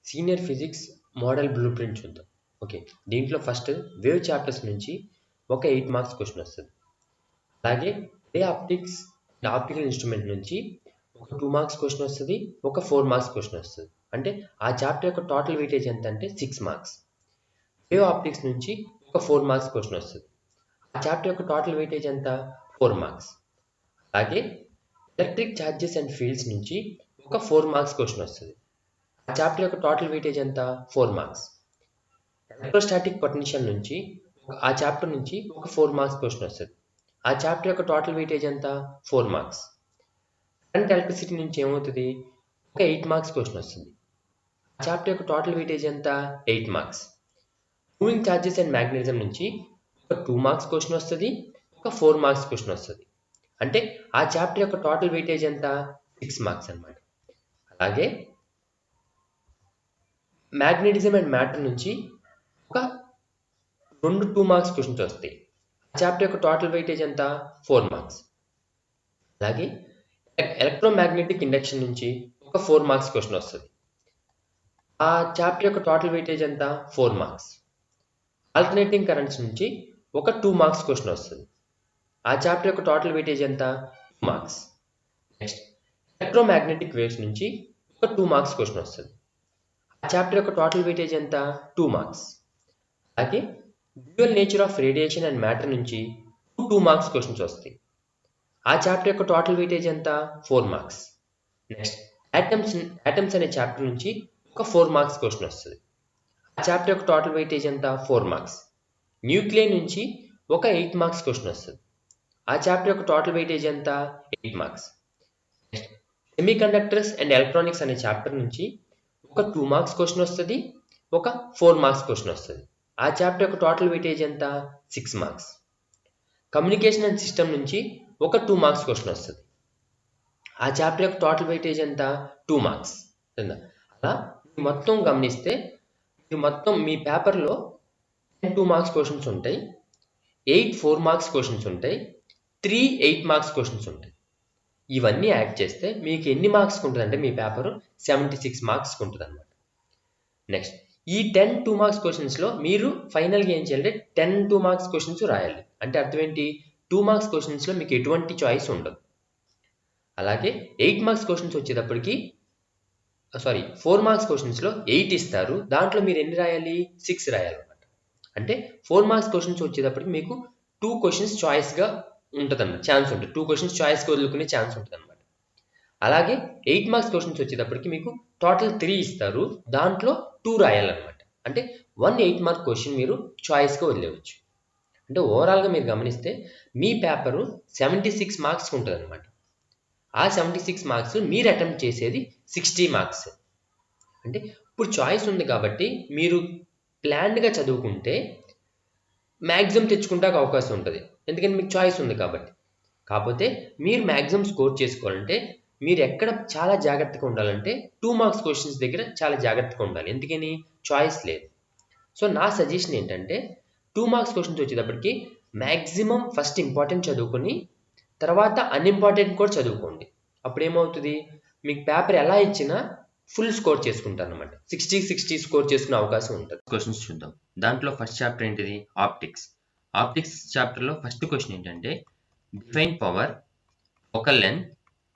Senior physics model blue print చూద్దాం. Okay, దీంట్లో first wave chapters నుంచి ఒక 8 మార్క్స్ క్వశ్చన్ వస్తుంది. అలాగే ray optics and optical instrument నుంచి ఒక 2 మార్క్స్ క్వశ్చన్ వస్తుంది, ఒక 4 మార్క్స్ క్వశ్చన్ వస్తుంది. అంటే ఆ చాప్టర్ యొక్క టోటల్ వెయిటేజ్ ఎంత అంటే 6 మార్క్స్. వేవ్ ఆప్టిక్స్ నుంచి ఒక 4 మార్క్స్ క్వశ్చన్ వస్తుంది. ఆ చాప్టర్ యొక్క టోటల్ వెయిటేజ్ ఎంత 4 మార్క్స్. అలాగే ఎలక్ట్రిక్ ఛార్జెస్ అండ్ ఫీల్డ్స్ నుంచి ఒక 4 మార్క్స్ క్వశ్చన్ వస్తుంది. ఆ చాప్టర్ యొక్క టోటల్ వెయిటేజ్ ఎంత 4 మార్క్స్. ఎలక్ట్రోస్టాటిక్ పొటెన్షియల్ నుంచి ఆ చాప్టర్ నుంచి ఒక 4 మార్క్స్ క్వశ్చన్ వస్తుంది. ఆ చాప్టర్ యొక్క టోటల్ వెయిటేజ్ ఎంత 4 మార్క్స్. కరెంట్ ఎలక్ట్రిసిటీ నుంచి ఏమవుతుంది, ఒక 8 మార్క్స్ క్వశ్చన్ వస్తుంది. ఆ చాప్టర్ యొక్క టోటల్ వెయిటేజ్ ఎంత 8 marks. Moving charges and magnetism నుంచి ఒక 2 మార్క్స్ క్వశ్చన్ వస్తుంది, ఒక 4 మార్క్స్ క్వశ్చన్ వస్తుంది. అంటే ఆ చాప్టర్ యొక్క టోటల్ వెయిటేజ్ ఎంత 6 మార్క్స్ అన్నమాట. అలాగే మ్యాగ్నెటిజం అండ్ మ్యాటర్ నుంచి ఒక 2 మార్క్స్ క్వశ్చన్స్ వస్తాయి. ఆ చాప్టర్ యొక్క టోటల్ వెయిటేజ్ ఎంత 4 మార్క్స్. అలాగే ఎలక్ట్రోమాగ్నెటిక్ ఇండక్షన్ నుంచి ఒక 4 మార్క్స్ క్వశ్చన్ వస్తుంది. ఆ చాప్టర్ యొక్క టోటల్ వెయిటేజ్ ఎంత 4 మార్క్స్. ఆల్టర్నేటింగ్ కరెంట్స్ నుంచి ఒక 2 మార్క్స్ క్వశ్చన్ వస్తుంది. ఆ చాప్టర్ యొక్క టోటల్ వెయిటేజ్ ఎంత 2 మార్క్స్. నెక్స్ట్ ఎలక్ట్రోమాగ్నెటిక్ వేవ్స్ నుంచి ఒక 2 మార్క్స్ క్వశ్చన్ వస్తుంది. ఆ చాప్టర్ యొక్క టోటల్ వెయిటేజ్ ఎంత 2 మార్క్స్. అలాగే dual nature of radiation and matter నుంచి 2 మార్క్స్ క్వశ్చన్స్ వస్తాయి. ఆ చాప్టర్ యొక్క టోటల్ వెయిటేజ్ ఎంత 4 మార్క్స్. నెక్స్ట్ యాటమ్స్ అనే చాప్టర్ నుంచి ఒక 4 మార్క్స్ క్వశ్చన్ వస్తుంది. ఆ చాప్టర్ యొక్క టోటల్ వెయిటేజ్ ఎంత 4 మార్క్స్. న్యూక్లియర్ నుంచి ఒక 8 మార్క్స్ క్వశ్చన్ వస్తుంది. ఆ చాప్టర్ యొక్క టోటల్ వెయిటేజ్ ఎంత 8 marks. Next semiconductors and electronics అనే చాప్టర్ నుంచి ఒక 2 మార్క్స్ క్వశ్చన్ వస్తుంది, ఒక 4 మార్క్స్ క్వశ్చన్ వస్తుంది. ఆ చాప్టర్ యొక్క టోటల్ వెయిటేజ్ ఎంత 6 మార్క్స్. కమ్యూనికేషన్ అండ్ సిస్టమ్ నుంచి ఒక 2 మార్క్స్ క్వశ్చన్ వస్తుంది. ఆ చాప్టర్ యొక్క టోటల్ వెయిటేజ్ ఎంత 2 మార్క్స్. అలా మొత్తం గమనిస్తే మీరు మొత్తం మీ పేపర్లో 2 మార్క్స్ క్వశ్చన్స్ ఉంటాయి, 8 4 మార్క్స్ క్వశ్చన్స్ ఉంటాయి, 3 8 మార్క్స్ క్వశ్చన్స్ ఉంటాయి. ఇవన్నీ యాడ్ చేస్తే మీకు ఎన్ని మార్క్స్కి ఉంటుంది అంటే మీ పేపర్ 76 మార్క్స్కి ఉంటుంది అనమాట. నెక్స్ట్ ఈ 10 2 మార్క్స్ క్వశ్చన్స్లో మీరు ఫైనల్గా ఏం చేయాలంటే 10 2 మార్క్స్ క్వశ్చన్స్ రాయాలి. అంటే అర్థం ఏంటి, 2 మార్క్స్ క్వశ్చన్స్లో మీకు ఎటువంటి చాయిస్ ఉండదు. అలాగే 8 మార్క్స్ క్వశ్చన్స్ వచ్చేటప్పటికి 4 మార్క్స్ క్వశ్చన్స్లో 8 ఇస్తారు, దాంట్లో మీరు ఎన్ని రాయాలి 6 రాయాలన్నమాట. అంటే 4 మార్క్స్ క్వశ్చన్స్ వచ్చేటప్పటికి మీకు 2 క్వశ్చన్స్ చాయిస్గా ఉంటుంది అన్నమాట, ఛాన్స్ ఉంటుంది. 2 క్వశ్చన్స్ చాయిస్గా వదులుకునే ఛాన్స్ ఉంటుంది అనమాట. అలాగే 8 మార్క్స్ క్వశ్చన్స్ వచ్చేటప్పటికి మీకు టోటల్ 3 ఇస్తారు, దాంట్లో 2 రాయాలన్నమాట. అంటే 1 8 మార్క్ క్వశ్చన్ మీరు చాయిస్గా వదిలేవచ్చు. అంటే ఓవరాల్గా మీరు గమనిస్తే మీ పేపరు 76 మార్క్స్కి ఉంటుంది అనమాట. ఆ 76 మార్క్స్ మీరు అటెంప్ట్ చేసేది 60 మార్క్స్. అంటే ఇప్పుడు చాయిస్ ఉంది కాబట్టి మీరు ప్లాన్డ్గా చదువుకుంటే మ్యాక్సిమం తెచ్చుకుంటానికి అవకాశం ఉంటుంది, ఎందుకంటే మీకు చాయిస్ ఉంది కాబట్టి. కాకపోతే మీరు మ్యాక్సిమం స్కోర్ చేసుకోవాలంటే మీరు ఎక్కడ చాలా జాగ్రత్తగా ఉండాలంటే 2 మార్క్స్ క్వశ్చన్స్ దగ్గర చాలా జాగ్రత్తగా ఉండాలి, ఎందుకని చాయిస్ లేదు. సో నా సజెషన్ ఏంటంటే 2 మార్క్స్ క్వశ్చన్స్ వచ్చేటప్పటికి మ్యాక్సిమం ఫస్ట్ ఇంపార్టెంట్ చదువుకొని తర్వాత అన్ఇంపార్టెంట్ కూడా చదువుకోండి. అప్పుడు ఏమవుతుంది, మీకు పేపర్ ఎలా ఇచ్చినా ఫుల్ స్కోర్ చేసుకుంటారు అనమాట. 60 స్కోర్ చేసుకునే అవకాశం ఉంటుంది. క్వశ్చన్స్ చూద్దాం. దాంట్లో ఫస్ట్ చాప్టర్ ఏంటిది, ఆప్టిక్స్. ఆప్టిక్స్ చాప్టర్లో ఫస్ట్ క్వశ్చన్ ఏంటంటే define power, focal length,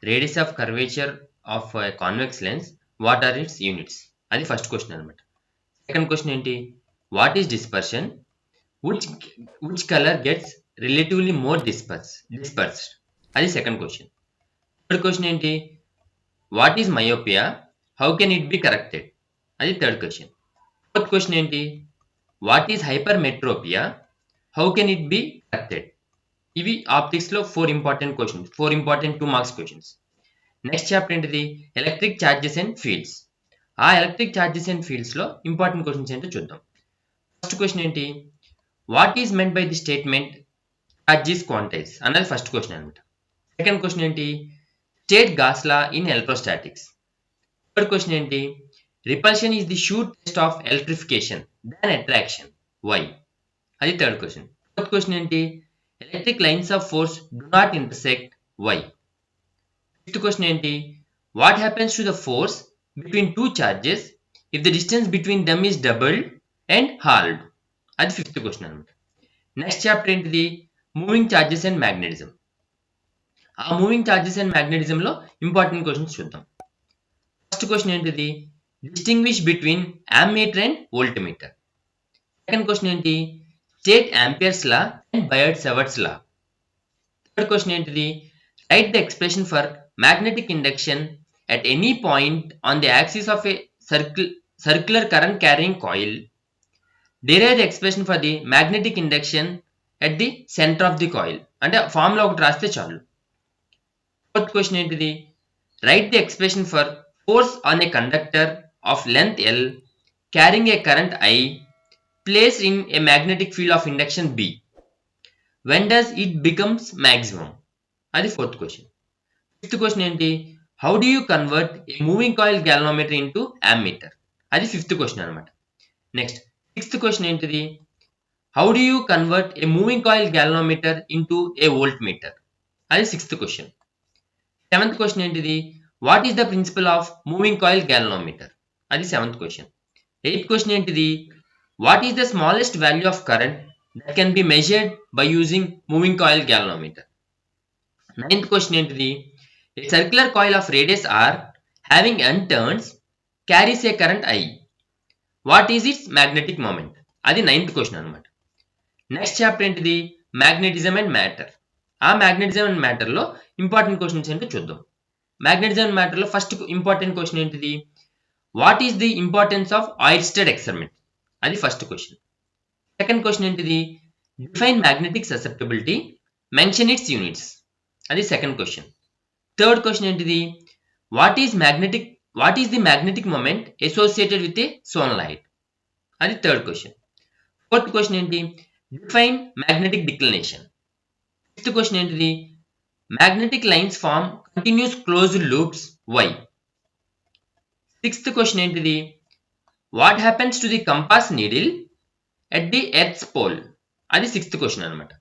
radius of curvature of convex lens, what are its units. అది ఫస్ట్ క్వశ్చన్ అనమాట. సెకండ్ క్వశ్చన్ ఏంటి, what is dispersion, which colour gets relatively more dispersed. అది second question. Third question ఏంటి, what is myopia, how can it be corrected. అది third question. Fourth question ఏంటి, what is hypermetropia, how can it be corrected. ఇవి ఆప్టిక్స్లో 4 important questions, 4 important 2 marks questions. Next chapter ఏంటిది, electric charges and fields. ఆ electric charges and ఫీల్డ్స్లో important questions ఏంటో చూద్దాం. First question ఏంటి, what is meant by the statement charge is quantised అన్నది first question అనమాట. సెకండ్ క్వశ్చన్ ఏంటి, state Gauss law in electrostatics. Third question ఏంటి, repulsion is the sure test of electrification than attraction, why. అది third question. Fourth question ఏంటి, electric lines of force do not intersect, why. Fifth question ఏంటి, what happens to the force between 2 charges if the distance between them is doubled and halved. అది 5th question అనమాట. Next chapter ఏంటిది? Moving charges and magnetism. ఆ moving charges and మ్యాగ్నెటిజంలో important questions చూద్దాం. First question ఏంటిది? Distinguish between ammeter and voltmeter. Second question ఏంటి? State Ampere's law and Biot Savart's law. Third question ఏంటిది? Write the expression for magnetic induction at any point on the axis of a circular current carrying coil. Derive the expression for the magnetic induction at the center of the coil. అంటే formula ఒకటి రాస్తే చాలు. Fourth question ఏంటిది? Right the expression for force on a conductor of length L carrying a current I placed in a magnetic field of induction B. When does it becomes maximum? అది fourth question. Fifth question ఏంటి? How do you convert a moving coil galvanometer into ammeter? అది 5th question అనమాట. Next 6th question ఏంటిది? How do you convert a moving coil galvanometer into a voltmeter? అది 6th question. 7th question ఏంటిది? What is the principle of moving coil galvanometer? అది 7th question. 8th question ఏంటిది? What is the smallest value of current that can be measured by using moving coil galvanometer? 9th question ఏంటిది? A circular coil of radius r having n turns carries a current I. What is its magnetic moment? అది 9th question అనమాట. Next chapter ఏంటిది? Magnetism and matter. ఆ magnetism and మ్యాటర్లో important questions ఏంటో చూద్దాం. Magnetism and మ్యాటర్లో first important question ఏంటిది? What is the importance of Oersted experiment? అది ఫస్ట్ క్వశ్చన్. సెకండ్ క్వశ్చన్ ఏంటిది? Define magnetic susceptibility, mention its units. అది సెకండ్ క్వశ్చన్. థర్డ్ క్వశ్చన్ ఏంటిది? What is the magnetic moment associated with a solenoid? అది third question. Fourth question ఏంటి? Define magnetic declination. Fifth question ఏంటిది? Magnetic lines form continuous closed loops why? Sixth question ఏంటిది? What happens to the compass needle at the Earth's pole? అది 6th question అనమాట.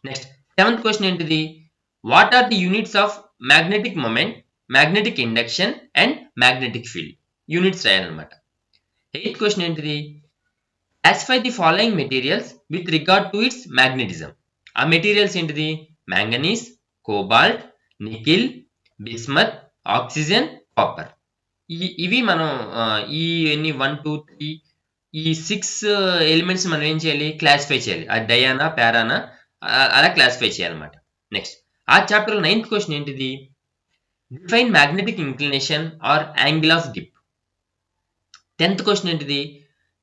Next 7th question ఏంటిది? What are the units of magnetic moment, magnetic induction and magnetic field? Units రాయాలన్నమాట. 8th question ఏంటిది? Classify the following materials with regard to its magnetism. ఆ materials ఏంటిది? Manganese, cobalt, nickel, bismuth, oxygen, copper. ఇవి మనం ఈ 1, 2, 3 ఈ 6 elements మనం ఏం చేయాలి? క్లాసిఫై చేయాలి. అది డయానా, పారానా అలా క్లాసిఫై చేయాలన్నమాట. నెక్స్ట్ ఆ చాప్టర్ 9th క్వశ్చన్ ఏంటిది? Define magnetic inclination or angle of dip. 10th question ఏంటిది?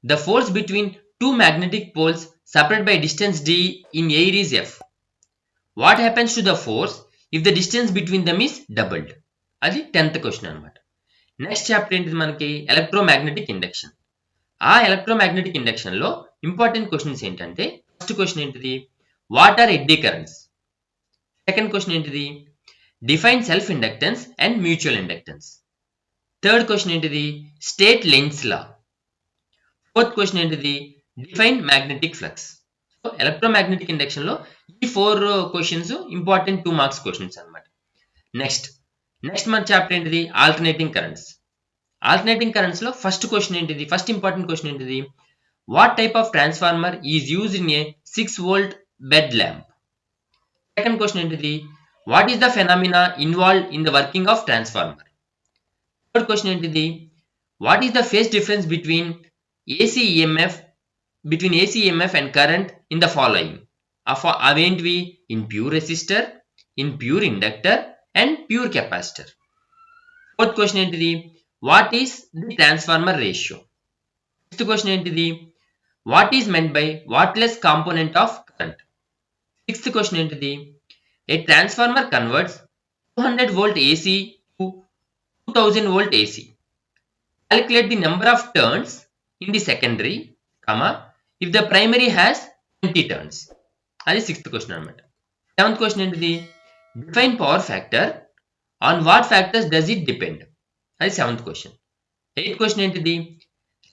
The force between two magnetic poles separate by distance d in air is F. What happens to the force if the distance between them is doubled? అది 10th question అనమాట. Next chapter ఏంటిది మనకి? Electromagnetic induction. ఆ electromagnetic induction లో important questions ఏంటంటే first question ఏంటిది? What are eddy currents? Second question ఏంటిది? Define self inductance and mutual inductance. Third question ఏంటిది? State Lenz law. Fourth question ఏంటిది? Define magnetic flux. So electromagnetic induction లో ఈ 4 questions important 2 marks questions అనమాట. Next మన chapter ఏంటిది? Alternating currents. Alternating currents లో first question ఏంటిది? First important question ఏంటిది? What type of transformer is used in a 6 volt bed lamp? Second question ఏంటిది? What is the phenomena involved in the working of transformer? Third question ఏంటిది? What is the phase difference between AC EMF and current in the following? అవేంటివి? In pure resistor, in pure inductor and pure capacitor. Fourth question ఏంటిది? What is the transformer ratio? Fifth question ఏంటిది? What is meant by wattless component of current? Sixth question ఏంటిది? A transformer converts 200 volt AC to 2000 volt AC. Calculate the number of turns in the secondary, if the primary has 20 turns. అది 6th question అనమాట. 7th question ఏంటిది? Define power factor. On what factors does it depend? అది 7th question. 8th question ఏంటిది?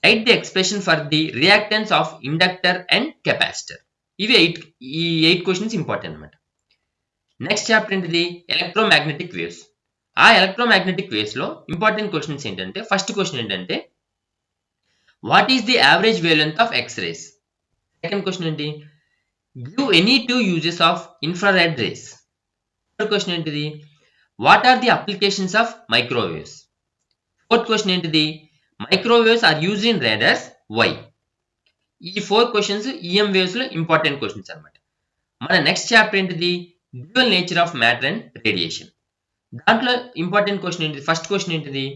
Right the expression for the reactance of inductor and capacitor. ఇవి 8 questions important అనమాట. Next chapter ఏంటిది? Electromagnetic waves. ఆ electromagnetic waves లో important questions ఏంటంటే first question ఏంటంటే What is the average wavelength of X-rays? Second question ఏంటి? Give any two uses of infrared rays. Third question ఏంటిది? What are the applications of microwaves? Fourth question ఏంటిది? Microwaves are used in radars. Why? ఈ 4 questions EM waves లో important questions అన్నమాట. మన next chapter ఏంటిది? Dual nature of matter and radiation. దాంట్లో important question ఏంటిది? First question ఏంటిది?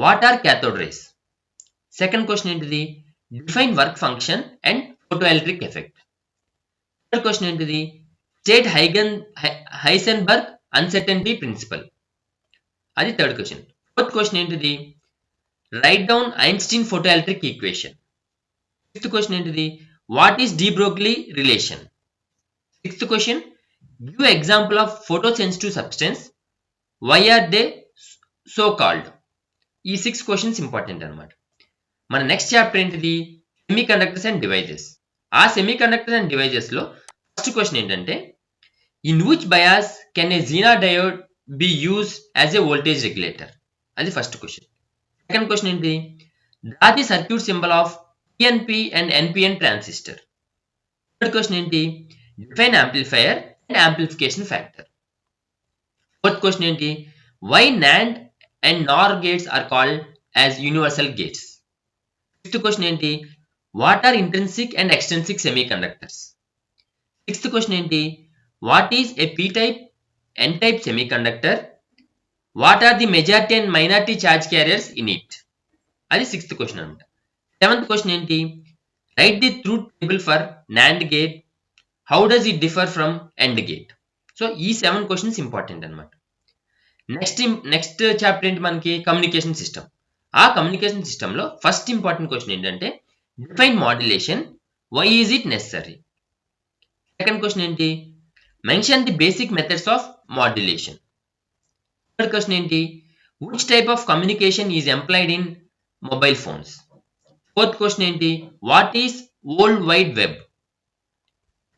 What are cathode rays? Second question ఏంటిది? Define work function and photoelectric effect. Third question ఏంటిది? State Heisenberg uncertainty principle. అది third question. Fourth question ఏంటిది? Write down Einstein photoelectric equation. Fifth question ఏంటిది? What is de Broglie relation? Sixth question, give example of photosensitive substance. Why are they so called? ఈ 6 questions important అనమాట. మన next chapter ఏంటిది? Semiconductors and devices. ఆ semiconductors and devices లో first question ఏంటంటే, in which bias can a Zener diode be use as a voltage regulator? అది first question. Second question ఏంటి? Draw the circuit symbol of PNP and NPN transistor. Third question ఏంటి? Define amplifier and amplification factor. Fourth question ఏంటి? Why NAND and NOR gates are called as universal gates. Fifth question ఏంటి? What are intrinsic and extrinsic semiconductors. Sixth question ఏంటి? What is a P type N type semiconductor? What are the majority and minority charge carriers in it? అది sixth question అనమాట. Seventh question ఏంటి? Write the truth table for NAND gate. How does it differ from AND gate? So ఈ 7 questions important అనమాట. Next chapter ఏంటి మనకి? Communication system. ఆ communication సిస్టంలో first important question ఏంటంటే, define modulation. Why is it necessary? Second question ఏంటి? Mention the basic methods of modulation. Third question ఏంటి? Which type of communication is employed in mobile phones? Fourth question ఏంటి? What is world wide web?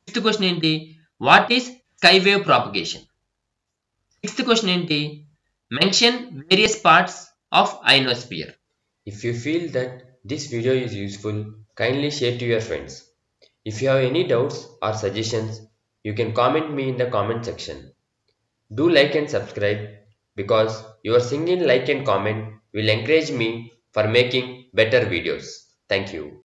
Fifth question ఏంటి? What is sky wave propagation? Sixth question ఏంటి? Mention various parts of ionosphere. If you feel that this video is useful, kindly share to your friends. If you have any doubts or suggestions, you can comment me in the comment section. Do like and subscribe, because your single like and comment will encourage me for making better videos. Thank you.